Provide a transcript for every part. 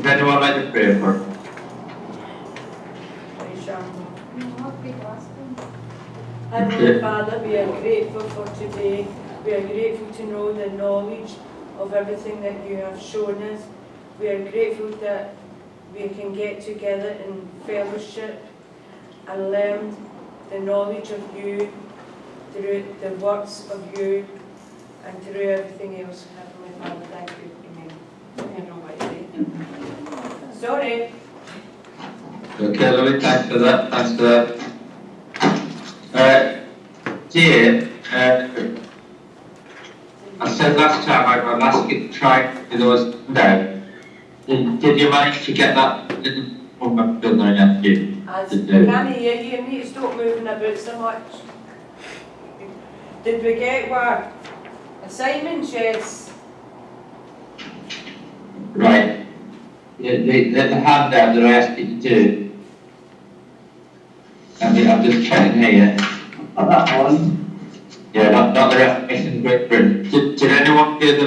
Would anyone like to pray for? Heavenly Father, we are grateful for today. We are grateful to know the knowledge of everything that you have shown us. We are grateful that we can get together in fellowship and learn the knowledge of you through the works of you and through everything else. Heavenly Father, thank you. Amen. I don't know what to say. Sorry. Okay, lovely, thanks for that, dear, I said last time I'd ask you to try to do those down. Did you manage to get that little one done there yet? I can't hear you, you need to stop moving about so much. Did we get what? Assignments, yes. Right. The handout that I asked you to do. I'm just checking here. Oh, that one. Yeah, not the Reformation Great Britain. Did anyone do the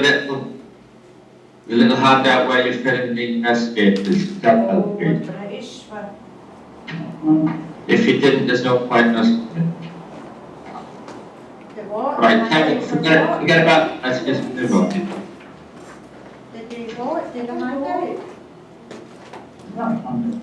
little handout where you're filling the investigators? That Oh, good. British one. If you didn't, there's no point in us. The what? Right, forget about. Let's just move on. Did you what? Did I hand out? That one.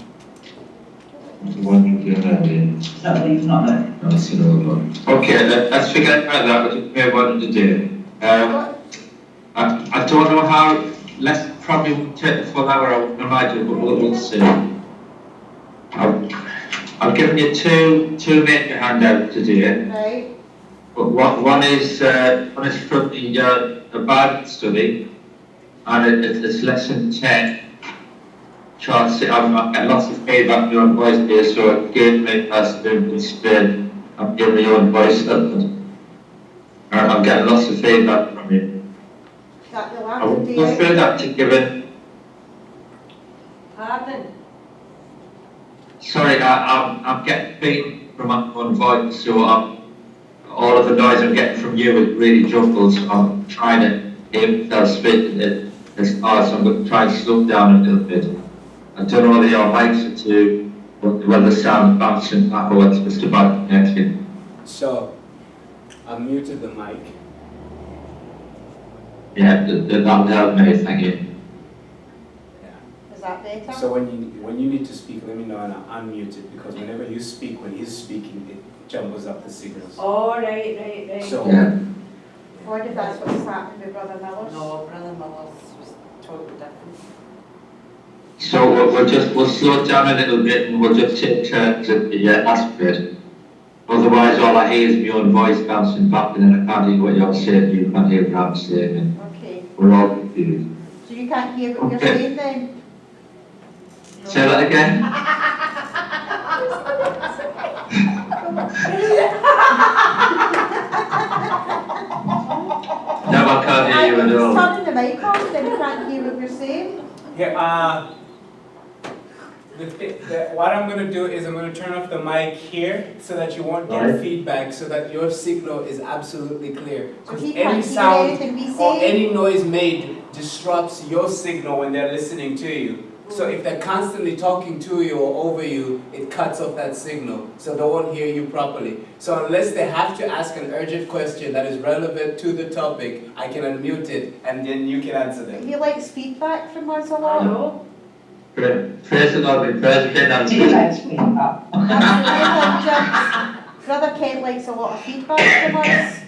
The one you did earlier. That one's not there. That's an old one. Okay, let's forget about that. We'll just move on to do. I don't know how. Let's probably won't take the full hour, I would imagine, but we'll see. I've given you two major handouts to do. Right. But one is from the Bible study, and it's lesson 10. Charles, I'm getting lots of feedback from your voice here, so it gave me as to explain. I'm giving my own voice up. I'm getting lots of feedback from you. Is that the I last would day? prefer that to given. Pardon? Sorry, I'm getting feedback from my own voice, so all of the noise I'm getting from you is really jumbled, so I'm trying to aim myself speaking it as hard, so I'm going to try and slow down a little bit. I don't know whether your mics are too, whether the sound bouncing back or whether it's just a bad connection. So, I muted the mic. Yeah, that'll help me, thank you. Yeah. Is that better? So when you need to speak, let me know and I'll unmute it, because whenever you speak, when he's speaking, it jumbles up the signals. Oh, right. So, Yeah. I wonder if that's what's happened with Brother Miller's. No, Brother Miller's was totally different. So we'll slow down a little bit and we'll just take turns at the last bit. Otherwise all I hear is my own voice bouncing back and then I can't hear what you're saying, you can't hear what I'm saying, and Okay. we're all confused. So you can't hear what you're Okay. saying then? Say that again? No, I can't hear you at all. Turning the mic on, then you can't hear what you're saying. yeah, what I'm going to do is I'm going to turn off the mic here so that you won't get Right. feedback, so that your signal is absolutely clear. So Because he any can't hear sound anything we or say. any noise made disrupts your signal when they're listening to you. So if they're constantly talking to you or over you, it cuts off that signal, so they won't hear you properly. So unless they have to ask an urgent question that is relevant to the topic, I can unmute it and then you can answer them. He likes feedback from us a lot. Hello? Praise the Lord, we praise the Lord. Do you like feedback? Brother Kent likes a lot of feedback from us.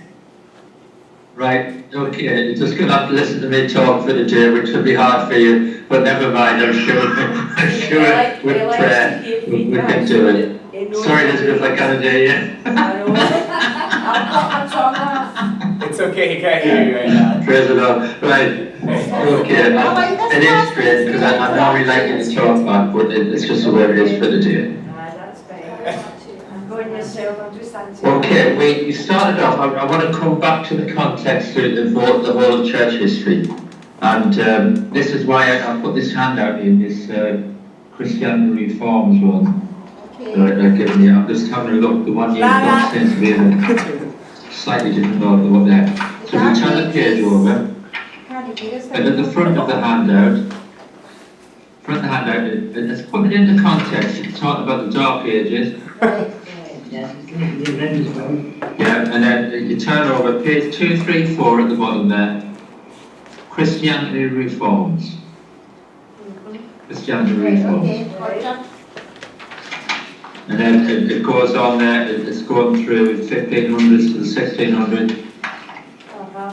Right, okay, you're just going to have to listen to me talk for the day, which will be hard for you, but never mind, I'm sure with prayer we can do it. Sorry, Elizabeth, I can't hear you. I know. I've got my tongue off. It's okay, he can't hear you right now. Praise the Lord. Right, okay, it is great, because I'm not really liking to talk back, but it's just the way it is for the day. That's fine. I'm going yourself, I'm just answering. Okay, we started off, I want to come back to the context through the whole of church history. And this is why I put this handout in, this Christian Reforms one. Okay. I've given you. I'm just having a look, the one you've got seems to be in a slightly different order than what there. So we turn the page over, Can't you hear us? and at the front of the handout, the handout, let's put it into context. It's talking about the Dark Ages. Yes, it's read as well. Yeah, and then you turn over page 234 at the bottom there. Christianity Reforms. Christianity Reforms. And then it goes on there, it's going through 1500s to the 1600s.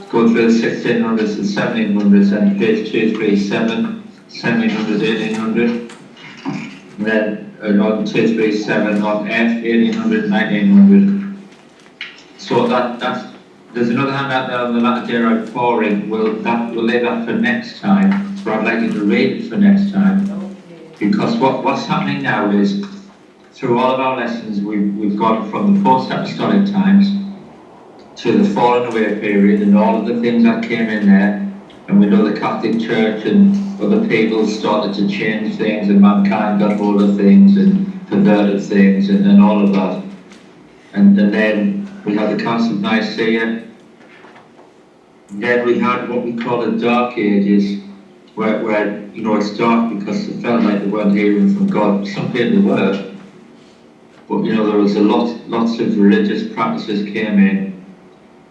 Go through the 1600s to the 1700s and page 237, 1700, 1800. And then on 237 on F, 1800, 1900. So that's, there's another handout there on the Latidero pouring. We'll leave that for next time. So I'd like you to read it for next time. Because what's happening now is, through all of our lessons, we've gone from the post-apostolic times to the fallen away period and all of the things that came in there. And we know the Catholic Church and other people started to change things, and mankind got hold of things and perverted things and all of that. And then we had the Council of Nicaea. Then we had what we call the Dark Ages, where you know, it's dark because it felt like they weren't hearing from God. Some people were, but you know, there was lots of religious practices came in,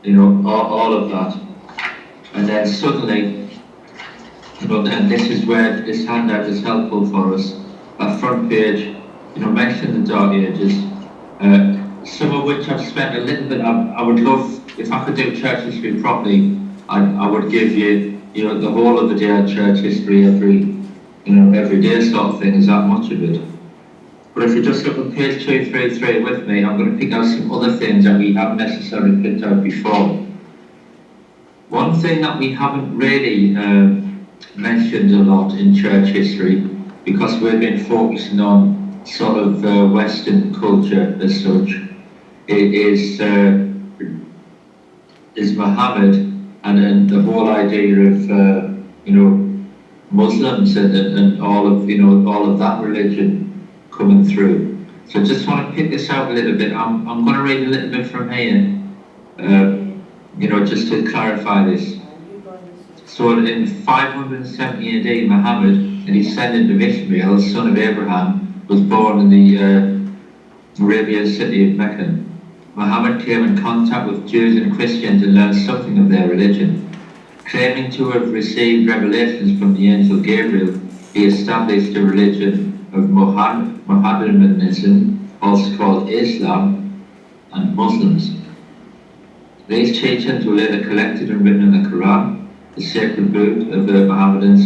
you know, all of that. And then suddenly, you know, and this is where this handout is helpful for us. That front page, you know, mentioned the Dark Ages, some of which I've spent a little bit. I would love, if I could do church history properly, I would give you, you know, the whole of the day of church history, every day sort of thing, is that much of it. But if you just look at page 233 with me, I'm going to pick out some other things that we haven't necessarily picked out before. One thing that we haven't really mentioned a lot in church history, because we've been focusing on sort of Western culture as such, is Muhammad and the whole idea of you know, Muslims and all of that religion coming through. So I just want to pick this out a little bit. I'm going to read a little bit from here, you know, just to clarify this. So in 570 AD, Muhammad, a descendant of Ishmael, son of Abraham, was born in the Arabian city of Mecca. Muhammad came in contact with Jews and Christians and learned something of their religion. Claiming to have received revelations from the angel Gabriel, he established a religion of Mohammedanism, also called Islam, and Muslims. These teachings were later collected and written in the Quran, the sacred book of the Mohammedans.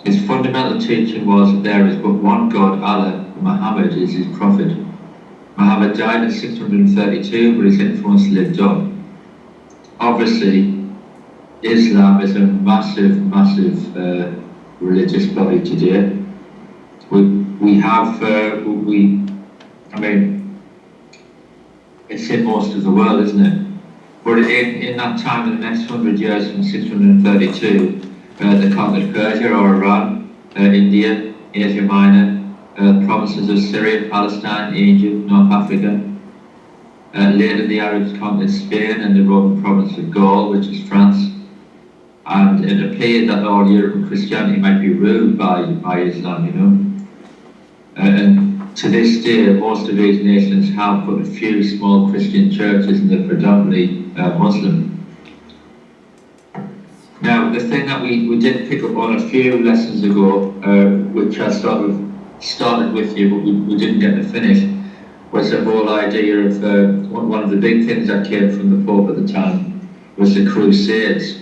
His fundamental teaching was that there is but one God, Allah, and Muhammad is his prophet. Muhammad died in 632, but his influence lived on. Obviously, Islam is a massive religious body today. I mean, it's in most of the world, isn't it? But in that time, in the next 100 years, from 632, they conquered Persia or Iran, India, Asia Minor, provinces of Syria, Palestine, Egypt, North Africa. Later, the Arabs conquered Spain and the Roman province of Gaul, which is France. And it appeared that all European Christianity might be ruled by Islam, you know. And to this day, most of these nations have but a few small Christian churches, and they're predominantly Muslim. Now, the thing that we did pick up on a few lessons ago, which I started with you, but we didn't get to finish, was the whole idea of one of the big things that came from the Pope at the time was the Crusades.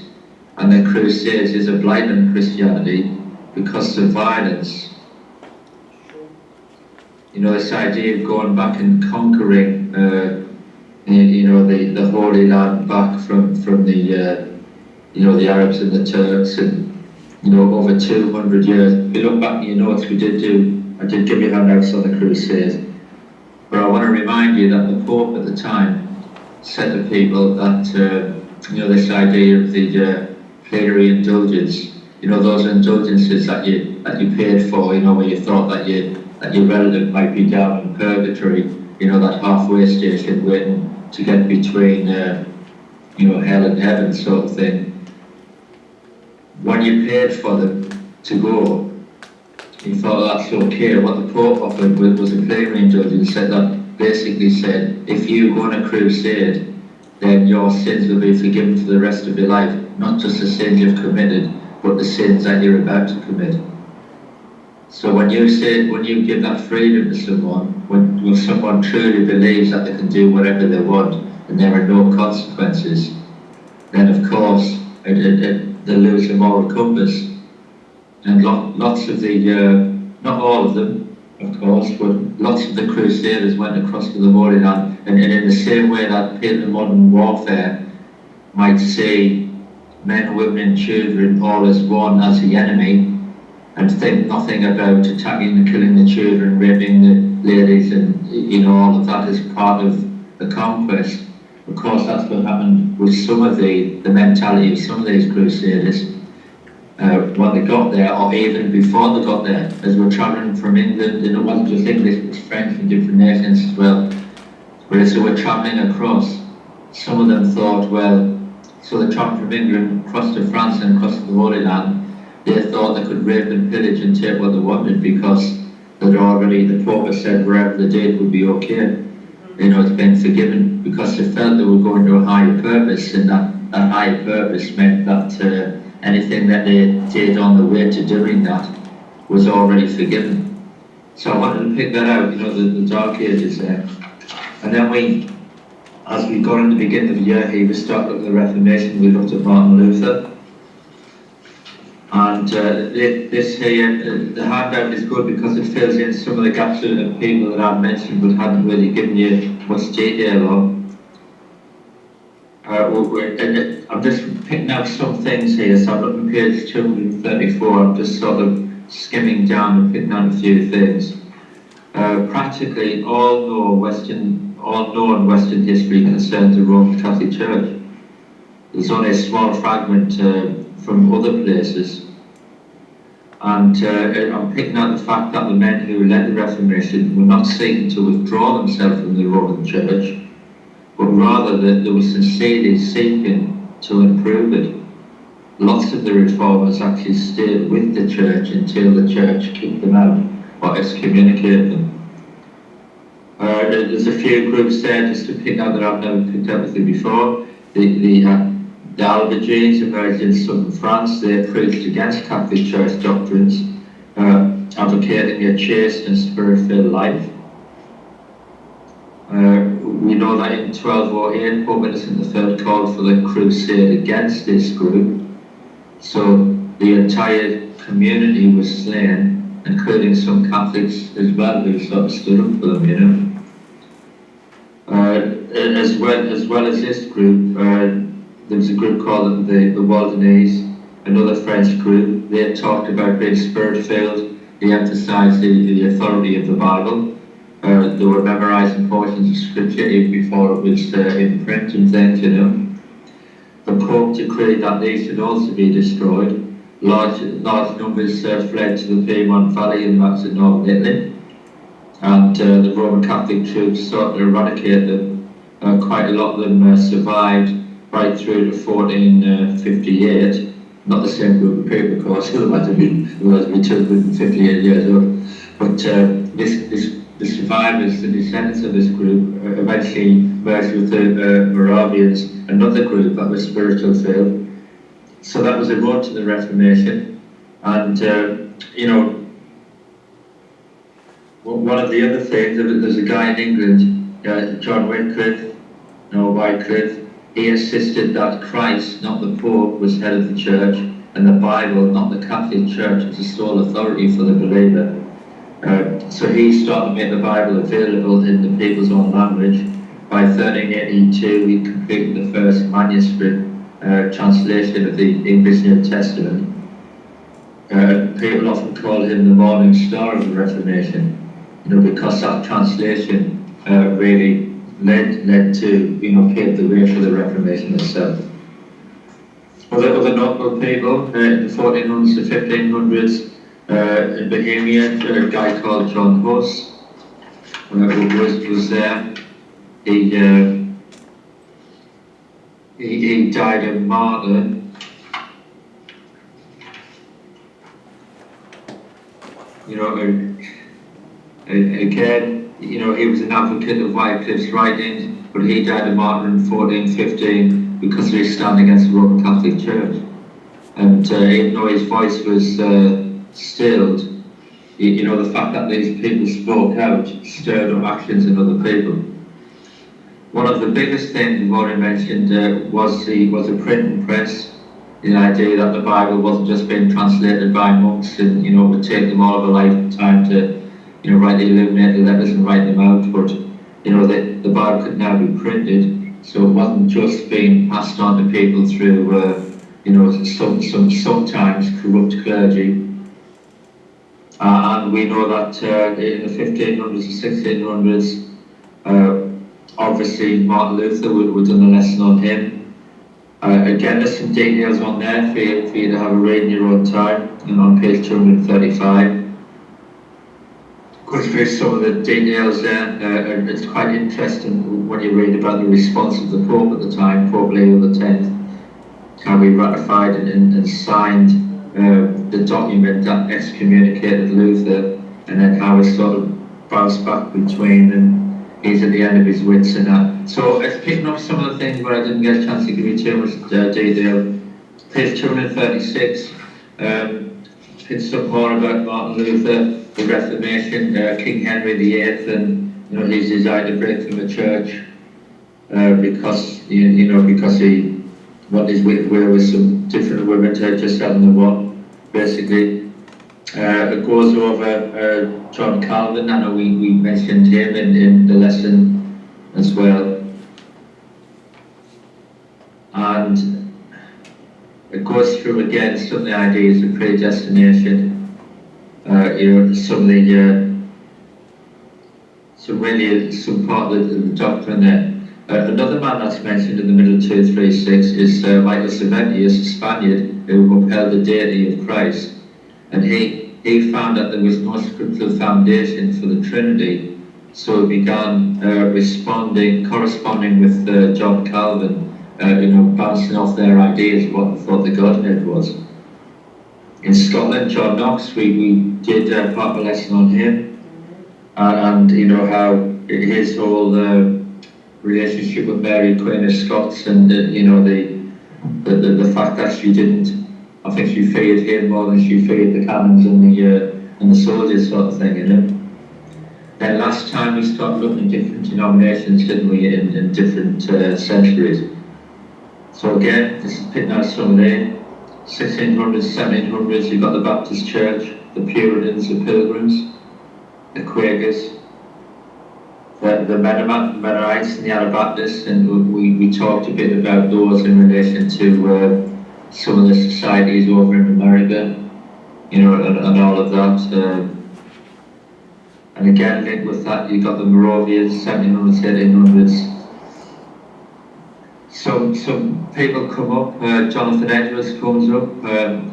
And the Crusades is a blight on Christianity because of violence. You know, this idea of going back and conquering, you know, the Holy Land back from the, you know, the Arabs and the Turks, and, you know, over 200 years. If you look back in your notes, I did give you handouts on the Crusades. But I want to remind you that the Pope at the time said to people that, you know, this idea of the plenary indulgence, you know, those indulgences that you paid for, you know, where you thought that your relative might be down in purgatory, you know, that halfway station waiting to get between, you know, hell and heaven sort of thing. When you paid for them to go, he thought that's okay. What the Pope offered was a plain range judge and said that basically said, if you go on a crusade, then your sins will be forgiven for the rest of your life. Not just the sins you've committed, but the sins that you're about to commit. So when you give that freedom to someone, when someone truly believes that they can do whatever they want and there are no consequences, then of course they lose the moral compass. And lots of the, not all of them, of course, but lots of the Crusaders went across to the Holy Land, and in the same way that people in modern warfare might see men, women and children all as one, as the enemy, and think nothing about attacking and killing the children, raping the ladies, and all of that is part of the conquest. Of course, that's what happened with some of the mentality of some of these Crusaders. When they got there, or even before they got there, as we're travelling from England, and it wasn't just English, it was French and different nations as well. But as they were travelling across, some of them thought, well, so they're travelling from England across to France and across to the Holy Land, they thought they could rape and pillage and take what they wanted because the Pope had said wherever they did would be okay. It's been forgiven, because they felt they were going to a higher purpose, and that higher purpose meant that anything that they did on the way to doing that was already forgiven. So I wanted to pick that out, the Dark Ages there. And then as we got in the beginning of the year here, we started looking at the Reformation, we looked at Martin Luther. And this here, the handout is good because it fills in some of the gaps of people that I've mentioned but hadn't really given you much detail on. I'm just picking out some things here, so I'm looking at page 234, I'm just sort of skimming down and picking out a few things. Practically all known Western history concerns the Roman Catholic Church. There's only a small fragment from other places. And I'm picking out the fact that the men who led the Reformation were not seeking to withdraw themselves from the Roman Church, but rather that they were sincerely seeking to improve it. Lots of the reformers actually stayed with the church until the church kicked them out or excommunicated them. There's a few groups there just to pick out that I've never picked up with you before. The Albigenses emerged in southern France. They preached against Catholic Church doctrines, advocating a chaste and spirit-filled life. We know that in 1208, Pope Innocent III called for the crusade against this group. So the entire community was slain, including some Catholics as well who sort of stood up for them, As well as this group, there was a group called the Waldenese, another French group. They talked about being spirit-filled. They emphasised the authority of the Bible. They were memorising portions of scripture even before it was in print and things, The Pope decreed that these should also be destroyed. Large numbers fled to the Piedmont Valley and that's in northern Italy. And the Roman Catholic troops sought to eradicate them. Quite a lot of them survived right through to 1458. Not the same group of people, of course, otherwise it'd be 258 years old. But the survivors, the descendants of this group, eventually merged with the Moravians, another group that was spiritual filled. So that was a road to the Reformation. And, one of the other things, there's a guy in England, John Wycliffe, he insisted that Christ, not the Pope, was head of the church, and the Bible, not the Catholic Church, was the sole authority for the believer. So he started to make the Bible available in the people's own language. By 1382, he completed the first manuscript translation of the English New Testament. People often call him the morning star of the Reformation, because that translation really led to, paved the way for the Reformation itself. Other notable people in the 1400s to 1500s, in Bohemia, a guy called John Huss was there. He died a martyr. you know, again, you know, he was an advocate of Wycliffe's writings, but he died a martyr in 1415 because of his stand against the Roman Catholic Church. And even though his voice was stilled, you know, the fact that these people spoke out stirred up actions in other people. One of the biggest things we've already mentioned was the printing press. The idea that the Bible wasn't just being translated by monks, and you know, it would take them all of a lifetime to, you know, write the illuminated letters and write them out. But you know, the Bible could now be printed, so it wasn't just being passed on to people through, you know, sometimes corrupt clergy. And we know that in the 1500s and 1600s, obviously Martin Luther would done a lesson on him. Again, there's some details on there for you to have a read in your own time, and on page 235. Goes through some of the details there. It's quite interesting when you read about the response of the Pope at the time, Pope Leo X, how he ratified and signed the document that excommunicated Luther, and then how he sort of bounced back between, and he's at the end of his wits and that. So it's picking up some of the things where I didn't get a chance to give you too much detail. Page 236 picks up more about Martin Luther, the Reformation, King Henry VIII, and you know, his desire to break from the church because because he wanted his way with some different women to just having the one, basically. It goes over John Calvin. I know we mentioned him in the lesson as well. And it goes through again some of the ideas of predestination. You know, some part of the doctrine there. Another man that's mentioned in the middle of 236 is Michael Serventius, a Spaniard, who upheld the deity of Christ. And he found that there was no scriptural foundation for the Trinity, so he began corresponding with John Calvin, you know, bouncing off their ideas of what they thought the Godhead was. In Scotland, John Knox, we did part of a lesson on him, and you know, how his whole relationship with Mary, Queen of Scots, and you know, the fact that she didn't, I think she feared him more than she feared the cannons and the soldiers, sort of thing, you know. Then last time we started looking at different denominations, didn't we, in different centuries. So again, this is picking out some of them. 1600s, 1700s, you've got the Baptist Church, the Puritans, the Pilgrims, the Quakers, the Mennonites and the Anabaptists, and we talked a bit about those in relation to some of the societies over in America, you know, and all of that. And again, linked with that, you've got the Moravians, 1700s, 1800s. Some people come up, Jonathan Edwards comes up,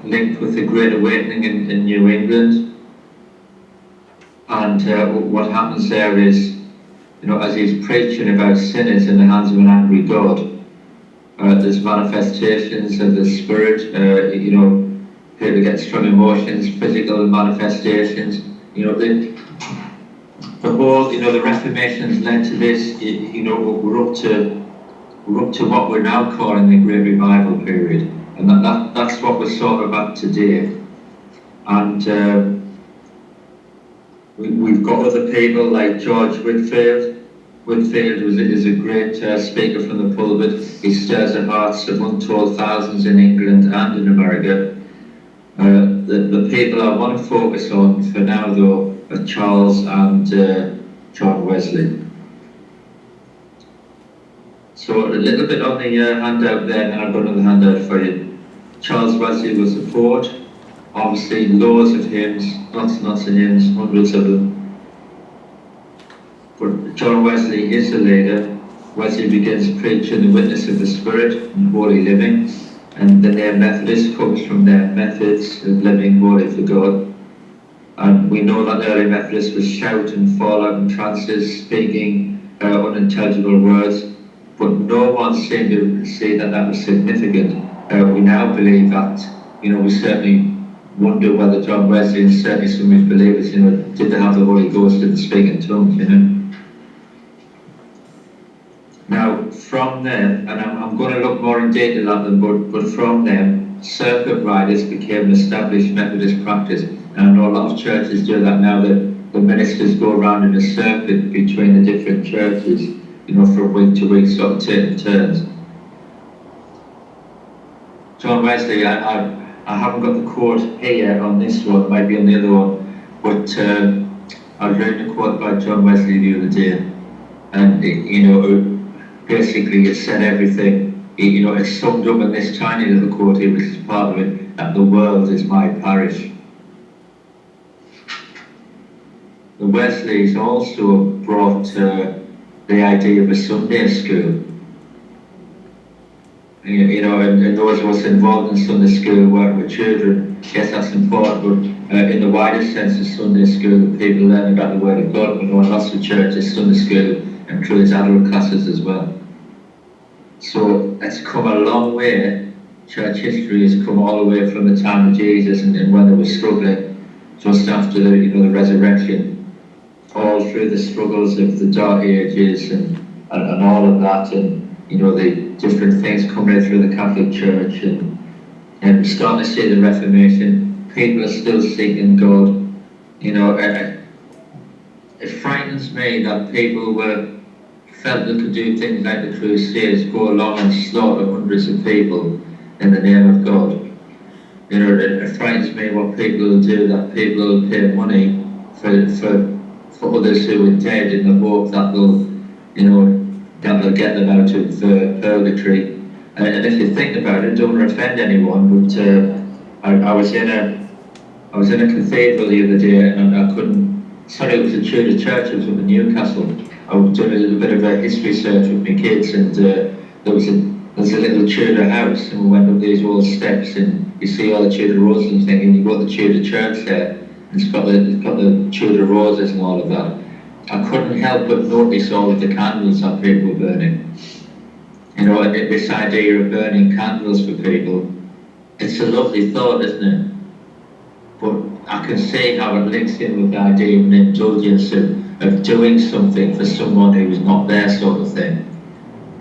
linked with the Great Awakening in New England. And what happens there is, you know, as he's preaching about sinners in the hands of an angry God, there's manifestations of the Spirit, you know, people get strong emotions, physical manifestations, you know, the whole, you know, the Reformation's led to this, you know, we're up to what we're now calling the Great Revival period, and that's what we're sort of at today. And we've got other people like George Whitefield. Whitefield is a great speaker from the pulpit. He stirs the hearts of untold thousands in England and in America. The people I want to focus on for now, though, are Charles and John Wesley. So a little bit on the handout there, and I've got another handout for you. Charles Wesley was a poet, obviously loads of hymns, lots and lots of hymns, hundreds of them. But John Wesley is the leader. Wesley begins preaching the witness of the Spirit and holy living, and the name Methodist comes from their methods of living holy for God. And we know that the early Methodists would shout and fall out in trances, speaking unintelligible words, but no one seemed to see that was significant. We now believe that, you know, we certainly wonder whether John Wesley and certainly some of his believers, did they have the Holy Ghost and speak in tongues, Now, from them, and I'm going to look more in detail at them, but from them, circuit riders became an established Methodist practice. And I know a lot of churches do that now, that the ministers go around in a circuit between the different churches, from week to week, sort of taking turns. John Wesley, I haven't got the quote here on this one, maybe on the other one, but I read a quote by John Wesley the other day, and basically it said everything. It's summed up in this tiny little quote here, which is part of it, that the world is my parish. The Wesleys also brought the idea of a Sunday school. And those of us involved in Sunday school work with children, yes, that's important, but in the wider sense of Sunday school, that people learn about the Word of God. We know in lots of churches, Sunday school includes adult classes as well. So it's come a long way. Church history has come all the way from the time of Jesus and when they were struggling just after the resurrection, all through the struggles of the Dark Ages and all of that, and the different things coming through the Catholic Church, and we're starting to see the Reformation. People are still seeking God. It frightens me that people felt they could do things like the Crusades, go along and slaughter hundreds of people in the name of God. It frightens me what people will do, that people will pay money for others who are dead in the hope that they'll get them out of purgatory. And if you think about it, don't want to offend anyone, but I was in a cathedral the other day, and I couldn't. Sorry, it was a Tudor church. It was up in Newcastle. I was doing a little bit of a history search with my kids, and there was a little Tudor house, and we went up these old steps, and you see all the Tudor roses and things, and you've got the Tudor church there, and it's got the Tudor roses and all of that. I couldn't help but notice all of the candles that people were burning. And this idea of burning candles for people, it's a lovely thought, isn't it? But I can see how it links in with the idea of an indulgence of doing something for someone who's not there, sort of thing.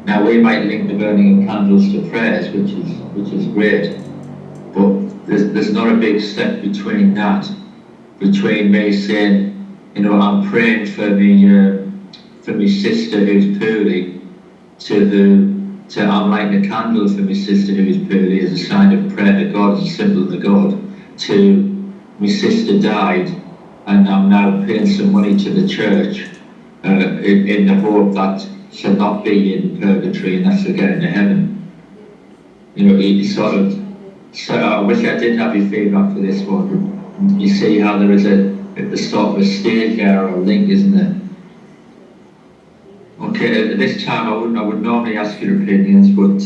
Now, we might link the burning of candles to prayers, which is great, but there's not a big step between that, between me saying, I'm praying for my sister who's poorly, to I'm lighting a candle for my sister who's poorly as a sign of prayer to God, as a symbol to God, to my sister died, and I'm now paying some money to the church in the hope that she'll not be in purgatory and that she'll get into heaven. So I wish I did have your feedback for this one. You see how there is a sort of a stage there or a link, isn't there? Okay, at this time I would normally ask your opinions, but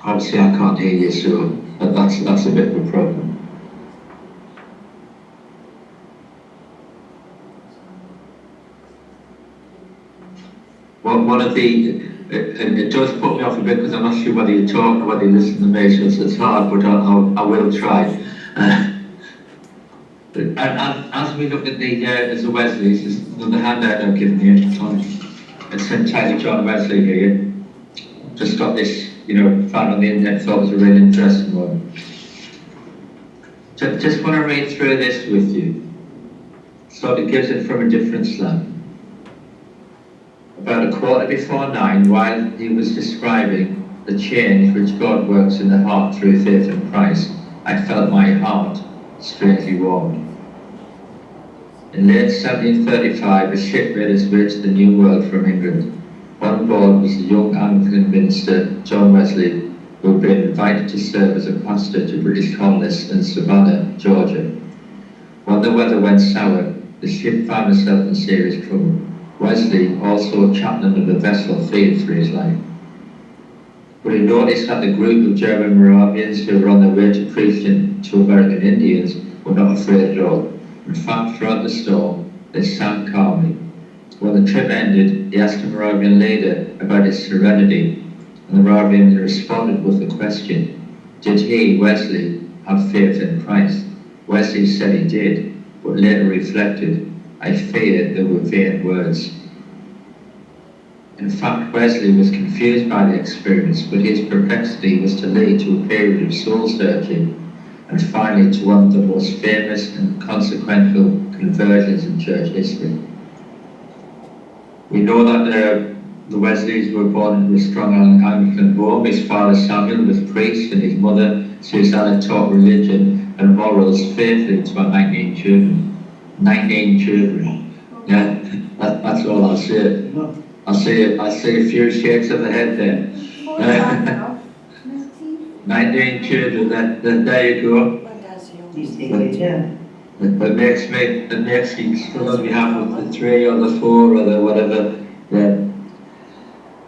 obviously I can't hear you, so that's a bit of a problem. One of the, and it does put me off a bit because I'm not sure whether you talk or whether you listen to me, so it's hard, but I will try. And as we look at the Wesleys, there's another handout I've given you. It's entitled John Wesley here. Just got this, found on the internet, thought it was a really interesting one. Just want to read through this with you. So it gives it from a different slant. About 9:15, while he was describing the change which God works in the heart through faith in Christ, I felt my heart strangely warmed. In late 1735, a ship made its way to the New World from England. On board was the young Anglican minister, John Wesley, who had been invited to serve as a pastor to British colonists in Savannah, Georgia. When the weather went sour, the ship found herself in serious trouble. Wesley, also chaplain of the vessel, feared for his life. But he noticed that the group of German Moravians who were on their way to preaching to American Indians were not afraid at all. In fact, throughout the storm, they sang calmly. When the trip ended, he asked a Moravian leader about his serenity, and the Moravian responded with the question, did he, Wesley, have faith in Christ. Wesley said he did, but later reflected, I fear they were vain words. In fact, Wesley was confused by the experience, but his perplexity was to lead to a period of soul-searching and finally to one of the most famous and consequential conversions in church history. We know that the Wesleys were born into a strong Anglican home. His father Samuel was priest and his mother Susanna taught religion and morals faithfully to her 19 children. 19 children. Yeah, that's all I'll say. I see a few shakes of the head there. 19 children, there you go. What does you? He's taking it down. It makes you struggle we have with the 3 or the 4 or the whatever. Yeah.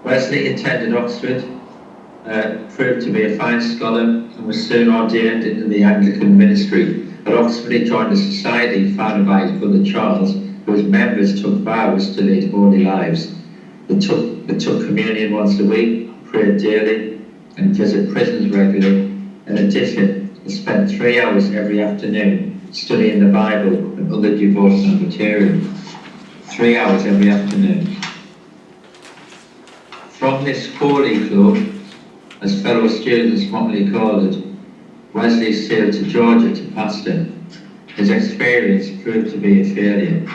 Wesley attended Oxford, proved to be a fine scholar, and was soon ordained into the Anglican ministry. At Oxford he joined a society founded by his brother Charles, whose members took vows to lead holy lives. They took communion once a week, prayed daily, and visit prisons regularly. In addition, they spent 3 hours every afternoon studying the Bible and other devotional material. 3 hours every afternoon. From this holy club, as fellow students mockingly called it, Wesley sailed to Georgia to pastor. His experience proved to be a failure.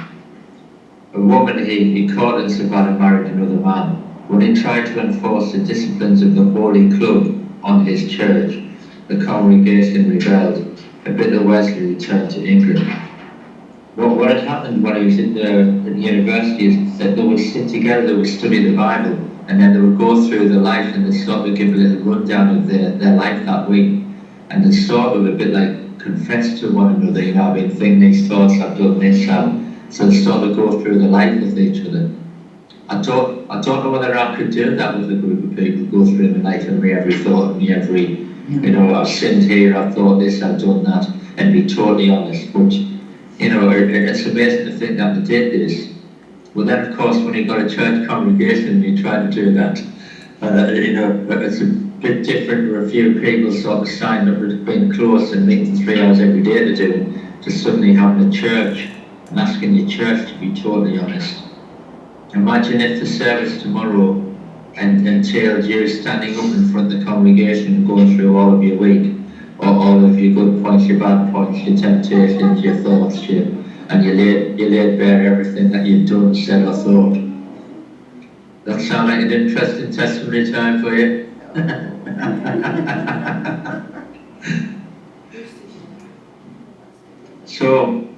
A woman he caught in Savannah married another man. When he tried to enforce the disciplines of the Holy Club on his church, the congregation rebelled. A bitter Wesley returned to England. What had happened when he was in university is that they would sit together, they would study the Bible, and then they would go through their life and they sort of give a little rundown of their life that week. And they sort of a bit like confess to one another, you know, I've been thinking these thoughts, I've done this, so they sort of go through the life with each other. I don't know whether I could do that with a group of people, go through the life of me, every thought of me, every, you know, I've sinned here, I've thought this, I've done that, and be totally honest. But, you know, it's amazing to think that they did this. Well then, of course, when you got a church congregation and you try to do that, you know, it's a bit different where a few people sort of signed up with being close and meeting 3 hours every day to do, to suddenly having a church and asking your church to be totally honest. Imagine if the service tomorrow entailed you standing up in front of the congregation and going through all of your week, or all of your good points, your bad points, your temptations, your thoughts, and you laid bare everything that you've done, said or thought. That sound like an interesting testimony time for you? So,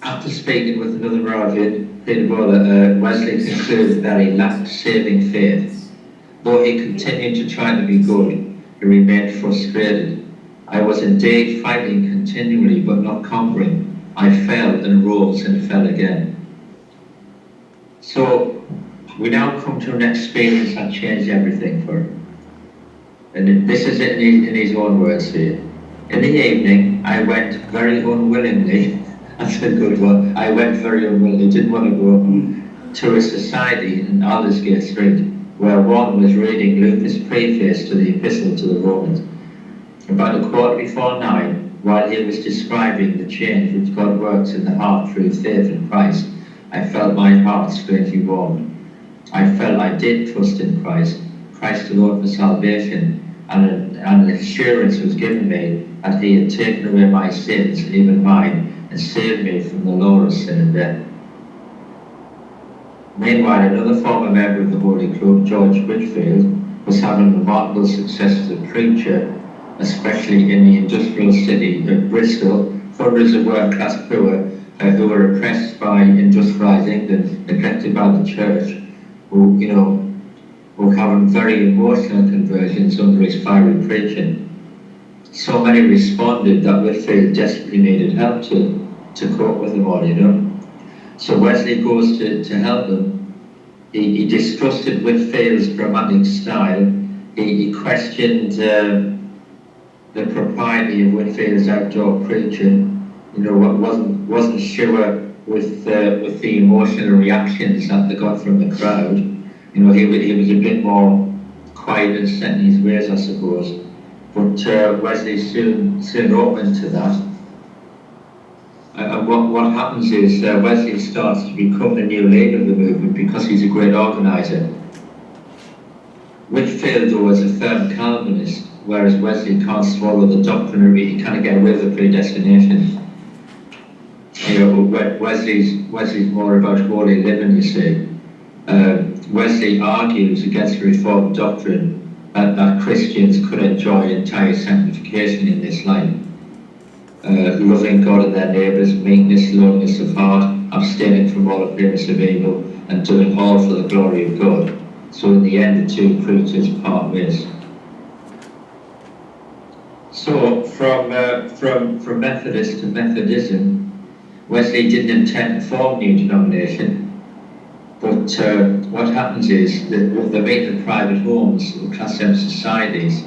after speaking with another Moravian, Peter Bother, Wesley concluded that he lacked saving faith. Though he continued to try to be good, he remained frustrated. I was indeed fighting continually, but not conquering. I fell and rose and fell again. So, we now come to an experience that changed everything for him. And this is it in his own words here. In the evening, I went very unwillingly. That's a good one. I went very unwillingly, didn't want to go to a society in Aldersgate Street where one was reading Luther's preface to the Epistle to the Romans. About 9:15, while he was describing the change which God works in the heart through faith in Christ, I felt my heart strangely warmed. I felt I did trust in Christ alone for salvation, and an assurance was given me that he had taken away my sins, even mine, and saved me from the law of sin and death. Meanwhile, another former member of the Holy Club, George Whitfield, was having remarkable success as a preacher, especially in the industrial city of Bristol. Hundreds of working-class poor who were oppressed by industrialised England, neglected by the church, who, you know, were having very emotional conversions under his fiery preaching. So many responded that Whitfield desperately needed help to cope with them all, you know. So Wesley goes to help them. He distrusted Whitfield's dramatic style. He questioned the propriety of Whitfield's outdoor preaching. You know, wasn't sure with the emotional reactions that they got from the crowd. You know, he was a bit more quiet and set in his ways, I suppose. but Wesley soon opened to that. And what happens is Wesley starts to become the new leader of the movement because he's a great organiser. Whitfield, though, was a firm Calvinist, whereas Wesley can't swallow the doctrine, or he can't get away with the predestination. You know, Wesley's more about holy living, you see. Wesley argues against the Reformed doctrine that Christians could enjoy entire sanctification in this life. Loving God and their neighbours, meekness, lowliness of heart, abstaining from all appearance of evil, and doing all for the glory of God. So in the end, the two preachers part ways. So from Methodist to Methodism, Wesley didn't intend to form a new denomination, but what happens is that they make the private homes, the class M societies.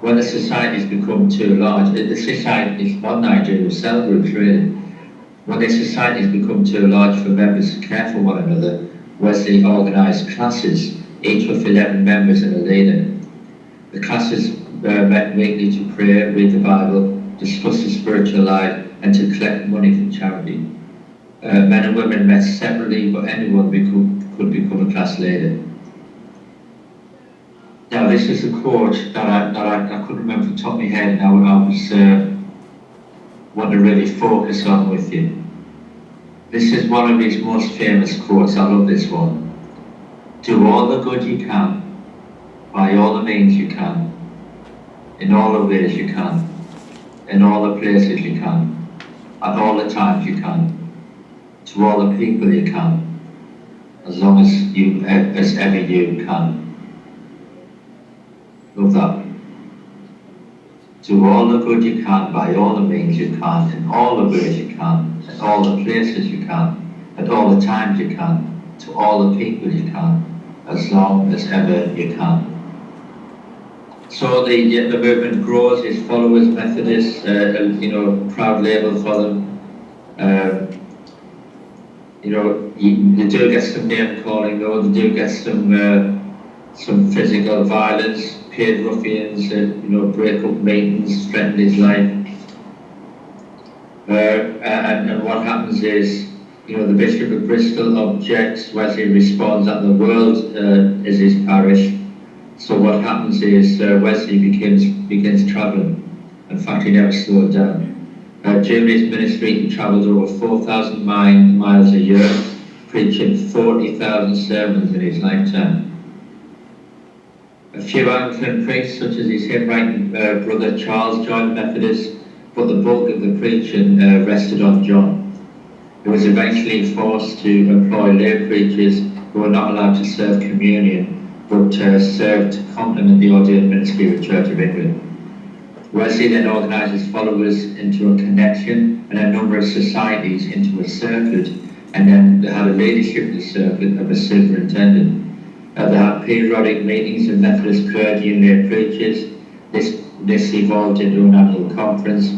When the societies become too large, the society is modern idea of cell groups really. When the societies become too large for members to care for one another, Wesley organised classes, each with 11 members and a leader. The classes met weekly to pray, read the Bible, discuss the spiritual life, and to collect money for charity. Men and women met separately, but anyone could become a class leader. Now, this is a quote that I couldn't remember from the top of my head, and I was want to really focus on with you. This is one of his most famous quotes. I love this one. Do all the good you can, by all the means you can, in all the ways you can, in all the places you can, at all the times you can, to all the people you can, as long as ever you can. Love that. Do all the good you can, by all the means you can, in all the ways you can, at all the places you can, at all the times you can, to all the people you can, as long as ever you can. So the movement grows, his followers, Methodists, proud label for them. They do get some name calling though, they do get some physical violence, paid ruffians, break up meetings, threaten his life. And what happens is, the Bishop of Bristol objects, Wesley responds that the world is his parish. So what happens is Wesley begins travelling. In fact, he never slowed down. During his ministry, he travelled over 4,000 miles a year, preaching 40,000 sermons in his lifetime. A few Anglican priests, such as his hymn-writing brother Charles, joined the Methodists, but the bulk of the preaching rested on John. He was eventually forced to employ lay preachers who were not allowed to serve communion, but served to complement the ordained ministry of the Church of England. Wesley then organised his followers into a connection and a number of societies into a circuit, and then they had a leadership of the circuit of a superintendent. They had periodic meetings of Methodist clergy and lay preachers. This evolved into an annual conference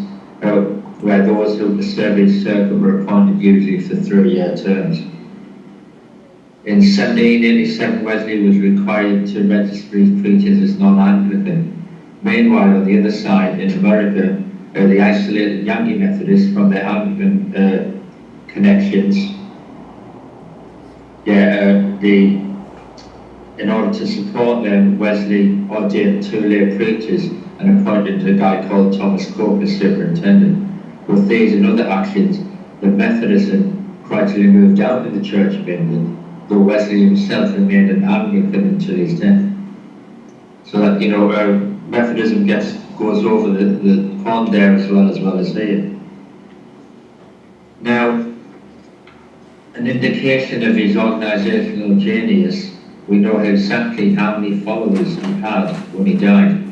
where those who served each circuit were appointed usually for 3-year terms. In 1787, Wesley was required to register his preachers as non-Anglican. Meanwhile, on the other side, in America, the isolated Yankee Methodists from their Anglican connections, in order to support them, Wesley ordained 2 lay preachers and appointed a guy called Thomas Coke as superintendent. With these and other actions, the Methodism gradually moved out of the Church of England, though Wesley himself remained an Anglican until his death. So that, Methodism goes over the pond there as well as here. Now, an indication of his organisational genius, we know exactly how many followers he had when he died.